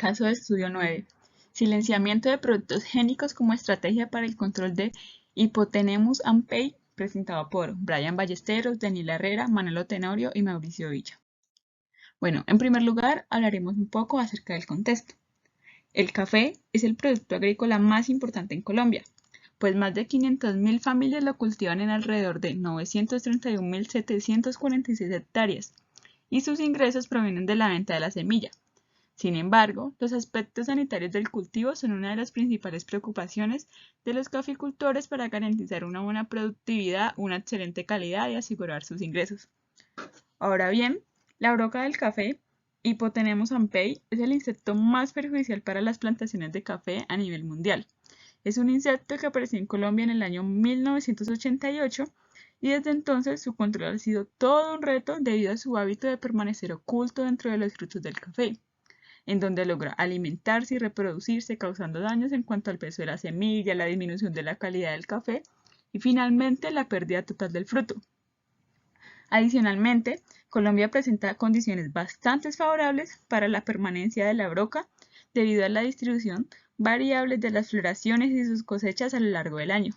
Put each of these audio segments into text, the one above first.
Caso de estudio 9. Silenciamiento de productos génicos como estrategia para el control de Hypotenemos and Pay, presentado por Brian Ballesteros, Daniela Herrera, Manolo Tenorio y Mauricio Villa. Bueno, en primer lugar hablaremos un poco acerca del contexto. El café es el producto agrícola más importante en Colombia, pues más de 500.000 familias lo cultivan en alrededor de 931.746 hectáreas, y sus ingresos provienen de la venta de la semilla. Sin embargo, los aspectos sanitarios del cultivo son una de las principales preocupaciones de los caficultores para garantizar una buena productividad, una excelente calidad y asegurar sus ingresos. Ahora bien, la broca del café, Hypotenemos ampei, es el insecto más perjudicial para las plantaciones de café a nivel mundial. Es un insecto que apareció en Colombia en el año 1988 y desde entonces su control ha sido todo un reto debido a su hábito de permanecer oculto dentro de los frutos del café, en donde logra alimentarse y reproducirse causando daños en cuanto al peso de la semilla, la disminución de la calidad del café y finalmente la pérdida total del fruto. Adicionalmente, Colombia presenta condiciones bastante favorables para la permanencia de la broca debido a la distribución variable de las floraciones y sus cosechas a lo largo del año.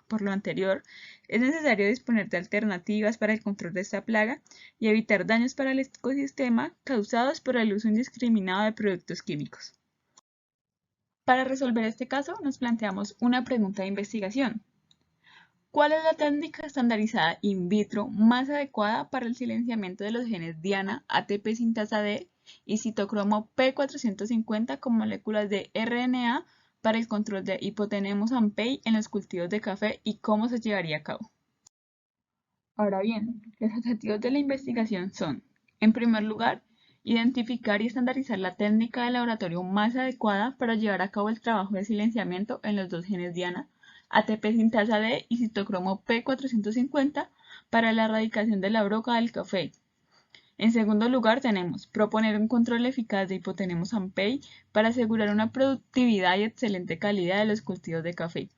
Por lo anterior, es necesario disponer de alternativas para el control de esta plaga y evitar daños para el ecosistema causados por el uso indiscriminado de productos químicos. Para resolver este caso, nos planteamos una pregunta de investigación. ¿Cuál es la técnica estandarizada in vitro más adecuada para el silenciamiento de los genes Diana, ATP sintasa D y citocromo P450 con moléculas de RNA para el control de Hypotenemos and Pay en los cultivos de café y cómo se llevaría a cabo? Ahora bien, los objetivos de la investigación son, en primer lugar, identificar y estandarizar la técnica de laboratorio más adecuada para llevar a cabo el trabajo de silenciamiento en los dos genes Diana, ATP sintasa D y citocromo P450 para la erradicación de la broca del café. En segundo lugar, tenemos proponer un control eficaz de Hypotenemos and Pay para asegurar una productividad y excelente calidad de los cultivos de café.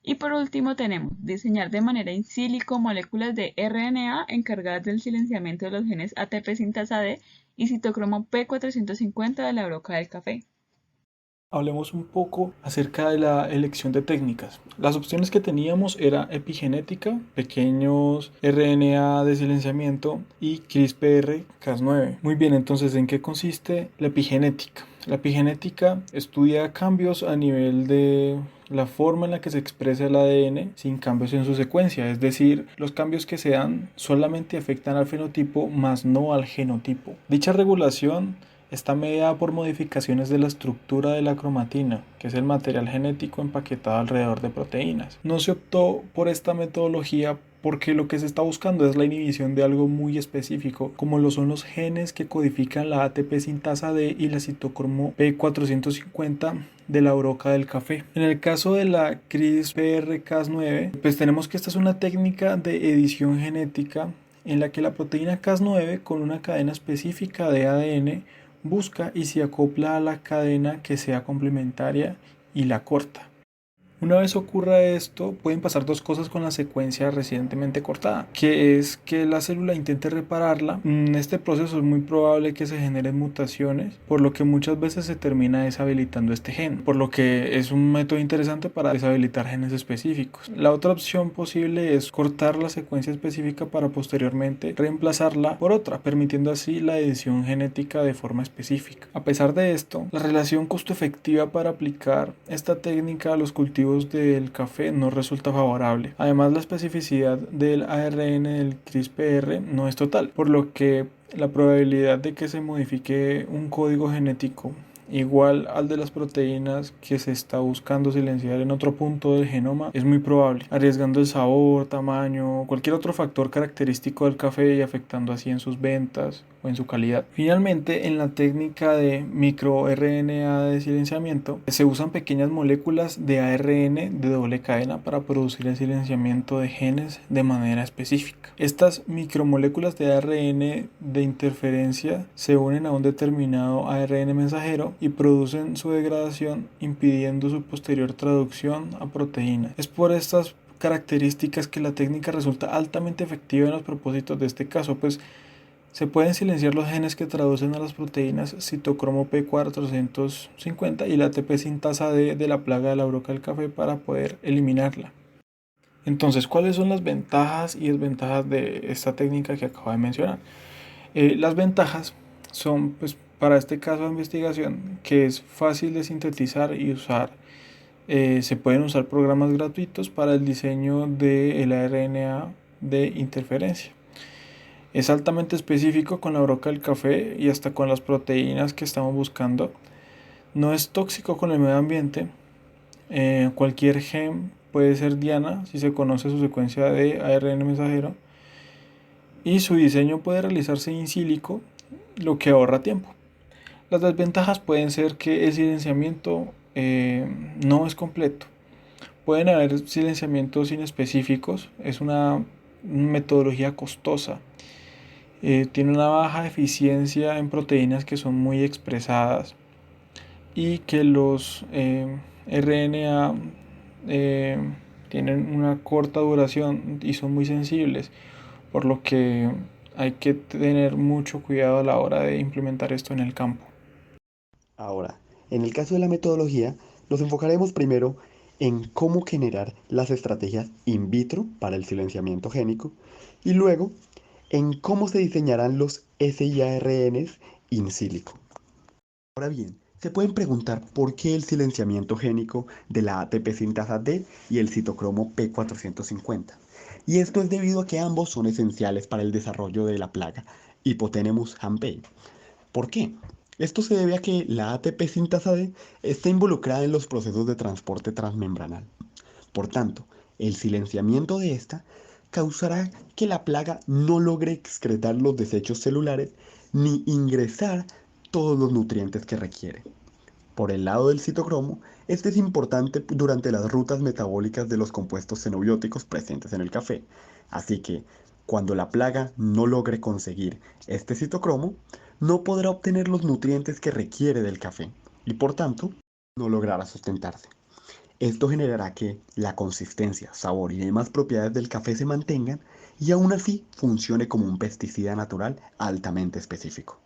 Y por último tenemos diseñar de manera in silico moléculas de RNA encargadas del silenciamiento de los genes ATP sintasa D y citocromo P450 de la broca del café. Hablemos un poco acerca de la elección de técnicas. Las opciones que teníamos era epigenética, pequeños RNA de silenciamiento y CRISPR-Cas9. Muy bien, entonces, ¿en qué consiste la epigenética? La epigenética estudia cambios a nivel de la forma en la que se expresa el ADN sin cambios en su secuencia, es decir, los cambios que se dan solamente afectan al fenotipo más no al genotipo. Dicha regulación está mediada por modificaciones de la estructura de la cromatina, que es el material genético empaquetado alrededor de proteínas. No se optó por esta metodología porque lo que se está buscando es la inhibición de algo muy específico, como lo son los genes que codifican la ATP sintasa D y la citocromo P450 de la broca del café. En el caso de la CRISPR-Cas9, pues tenemos que esta es una técnica de edición genética en la que la proteína Cas9 con una cadena específica de ADN busca y se acopla a la cadena que sea complementaria y la corta. Una vez ocurra esto, pueden pasar dos cosas con la secuencia recientemente cortada, que es que la célula intente repararla. En este proceso es muy probable que se generen mutaciones, por lo que muchas veces se termina deshabilitando este gen, por lo que es un método interesante para deshabilitar genes específicos. La otra opción posible es cortar la secuencia específica para posteriormente reemplazarla por otra, permitiendo así la edición genética de forma específica. A pesar de esto, la relación costo-efectiva para aplicar esta técnica a los cultivos del café no resulta favorable. Además, la especificidad del ARN del CRISPR no es total, por lo que la probabilidad de que se modifique un código genético igual al de las proteínas que se está buscando silenciar en otro punto del genoma es muy probable, arriesgando el sabor, tamaño, cualquier otro factor característico del café y afectando así en sus ventas o en su calidad. Finalmente, en la técnica de microRNA de silenciamiento se usan pequeñas moléculas de ARN de doble cadena para producir el silenciamiento de genes de manera específica. Estas micromoléculas de ARN de interferencia se unen a un determinado ARN mensajero y producen su degradación, impidiendo su posterior traducción a proteínas. Es por estas características que la técnica resulta altamente efectiva en los propósitos de este caso, pues Se pueden silenciar los genes que traducen a las proteínas citocromo P450 y la ATP sintasa D de la plaga de la broca del café para poder eliminarla. Entonces, ¿cuáles son las ventajas y desventajas de esta técnica que acabo de mencionar? Las ventajas son, pues, para este caso de investigación, que es fácil de sintetizar y usar. Se pueden usar programas gratuitos para el diseño del ARNA de interferencia. Es altamente específico con la broca del café y hasta con las proteínas que estamos buscando. No es tóxico con el medio ambiente. Cualquier gen puede ser diana si se conoce su secuencia de ARN mensajero. Y su diseño puede realizarse in silico, lo que ahorra tiempo. Las desventajas pueden ser que el silenciamiento no es completo. Pueden haber silenciamientos inespecíficos. Es una metodología costosa. Tiene una baja eficiencia en proteínas que son muy expresadas y que los RNA tienen una corta duración y son muy sensibles, por lo que hay que tener mucho cuidado a la hora de implementar esto en el campo. Ahora, en el caso de la metodología, nos enfocaremos primero en cómo generar las estrategias in vitro para el silenciamiento génico y luego en cómo se diseñarán los siRNs in silico. Ahora bien, se pueden preguntar por qué el silenciamiento génico de la ATP sintasa D y el citocromo P450. Y esto es debido a que ambos son esenciales para el desarrollo de la plaga Hypothenemus hampei. ¿Por qué? Esto se debe a que la ATP sintasa D está involucrada en los procesos de transporte transmembranal. Por tanto, el silenciamiento de esta causará que la plaga no logre excretar los desechos celulares ni ingresar todos los nutrientes que requiere. Por el lado del citocromo, este es importante durante las rutas metabólicas de los compuestos xenobióticos presentes en el café. Así que, cuando la plaga no logre conseguir este citocromo, no podrá obtener los nutrientes que requiere del café y por tanto no logrará sustentarse. Esto generará que la consistencia, sabor y demás propiedades del café se mantengan y aún así funcione como un pesticida natural altamente específico.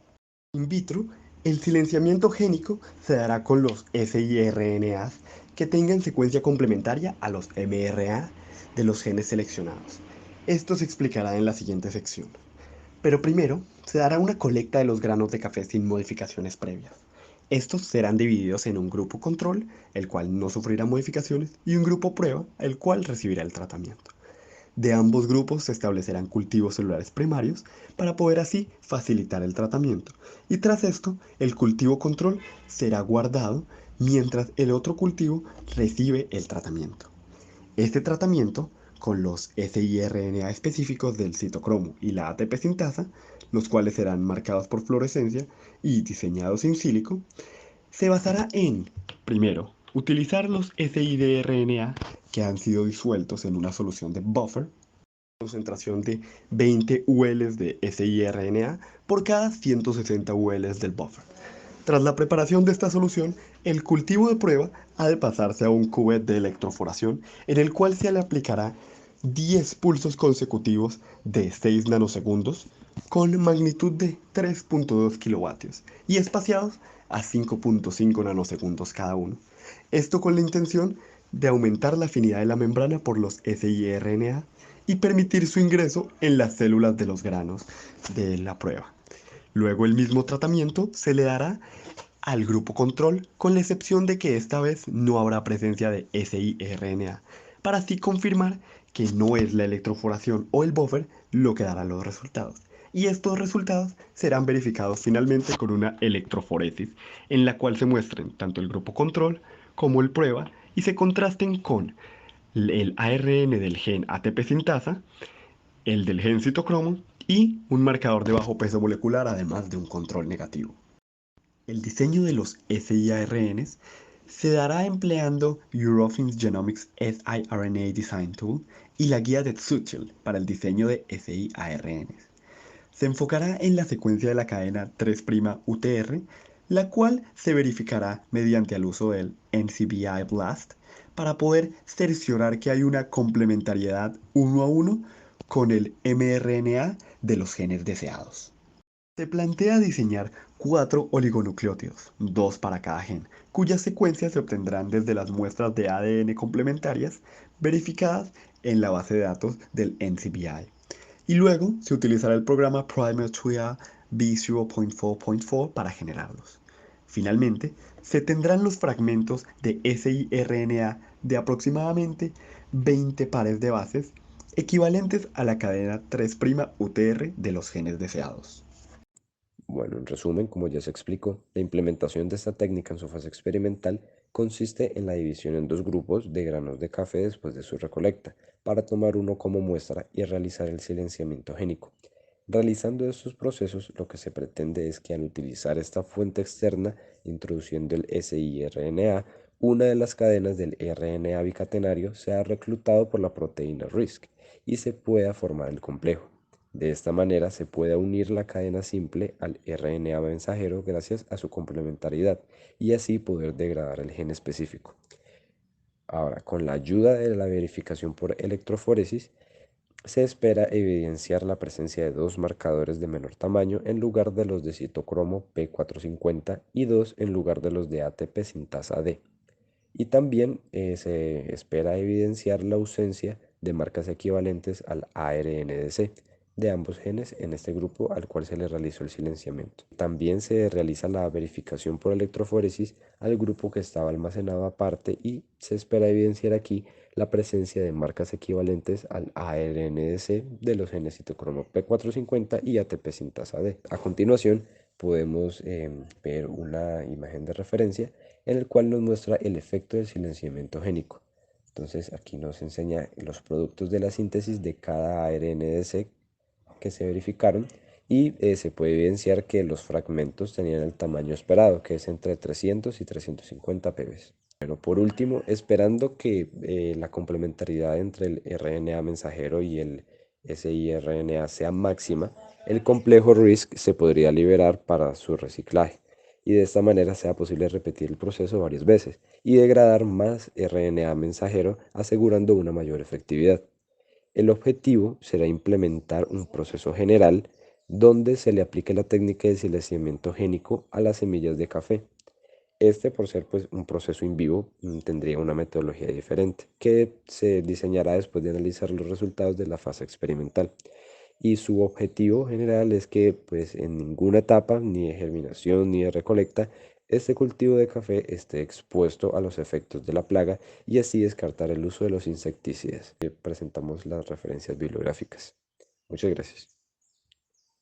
In vitro, el silenciamiento génico se dará con los siRNAs que tengan secuencia complementaria a los mRNA de los genes seleccionados. Esto se explicará en la siguiente sección. Pero primero, se dará una colecta de los granos de café sin modificaciones previas. Estos serán divididos en un grupo control, el cual no sufrirá modificaciones, y un grupo prueba, el cual recibirá el tratamiento. De ambos grupos se establecerán cultivos celulares primarios para poder así facilitar el tratamiento. Y tras esto, el cultivo control será guardado mientras el otro cultivo recibe el tratamiento. Este tratamiento, con los siRNA específicos del citocromo y la ATP sintasa, los cuales serán marcados por fluorescencia y diseñados in silico, se basará en, primero, utilizar los siRNA que han sido disueltos en una solución de buffer, concentración de 20 UL de siRNA por cada 160 UL del buffer. Tras la preparación de esta solución, el cultivo de prueba ha de pasarse a un cubet de electroforación en el cual se le aplicará 10 pulsos consecutivos de 6 nanosegundos con magnitud de 3.2 kilovatios y espaciados a 5.5 nanosegundos cada uno. Esto con la intención de aumentar la afinidad de la membrana por los siRNA y permitir su ingreso en las células de los granos de la prueba. Luego el mismo tratamiento se le dará al grupo control, con la excepción de que esta vez no habrá presencia de siRNA, para así confirmar que no es la electroforación o el buffer lo que dará los resultados. Y estos resultados serán verificados finalmente con una electroforesis, en la cual se muestren tanto el grupo control como el prueba y se contrasten con el ARN del gen ATP sintasa, el del gen citocromo y un marcador de bajo peso molecular, además de un control negativo. El diseño de los siRNs se dará empleando Eurofins Genomics siRNA Design Tool y la guía de Tsuchel para el diseño de siRNs. Se enfocará en la secuencia de la cadena 3' UTR, la cual se verificará mediante el uso del NCBI BLAST para poder cerciorar que hay una complementariedad 1 a 1 con el mRNA de los genes deseados. Se plantea diseñar 4 oligonucleótidos, 2 para cada gen, cuyas secuencias se obtendrán desde las muestras de ADN complementarias verificadas en la base de datos del NCBI. Y luego se utilizará el programa Primer 3A B0.4.4 para generarlos. Finalmente, se tendrán los fragmentos de siRNA de aproximadamente 20 pares de bases, equivalentes a la cadena 3' UTR de los genes deseados. Bueno, en resumen, como ya se explicó, la implementación de esta técnica en su fase experimental consiste en la división en dos grupos de granos de café después de su recolecta, para tomar uno como muestra y realizar el silenciamiento génico. Realizando estos procesos, lo que se pretende es que al utilizar esta fuente externa, introduciendo el siRNA, una de las cadenas del RNA bicatenario sea reclutado por la proteína RISC y se pueda formar el complejo. De esta manera se puede unir la cadena simple al RNA mensajero gracias a su complementariedad y así poder degradar el gen específico. Ahora, con la ayuda de la verificación por electroforesis, se espera evidenciar la presencia de dos marcadores de menor tamaño en lugar de los de citocromo P450 y dos en lugar de los de ATP sintasa D. Y también se espera evidenciar la ausencia de marcas equivalentes al ARNDC de ambos genes en este grupo al cual se le realizó el silenciamiento. También se realiza la verificación por electroforesis al grupo que estaba almacenado aparte y se espera evidenciar aquí la presencia de marcas equivalentes al ARNDC de los genes citocromo P450 y ATP sintasa D. A continuación podemos ver una imagen de referencia en el cual nos muestra el efecto del silenciamiento génico. Entonces aquí nos enseña los productos de la síntesis de cada ARNDC que se verificaron y se puede evidenciar que los fragmentos tenían el tamaño esperado, que es entre 300 y 350 ppb. Bueno, por último, esperando que la complementariedad entre el RNA mensajero y el siRNA sea máxima, el complejo RISC se podría liberar para su reciclaje y de esta manera sea posible repetir el proceso varias veces y degradar más RNA mensajero asegurando una mayor efectividad. El objetivo será implementar un proceso general donde se le aplique la técnica de silenciamiento génico a las semillas de café. Este, por ser pues, un proceso in vivo, tendría una metodología diferente que se diseñará después de analizar los resultados de la fase experimental. Y su objetivo general es que pues, en ninguna etapa, ni de germinación ni de recolecta, este cultivo de café esté expuesto a los efectos de la plaga y así descartar el uso de los insecticidas. Presentamos las referencias bibliográficas. Muchas gracias.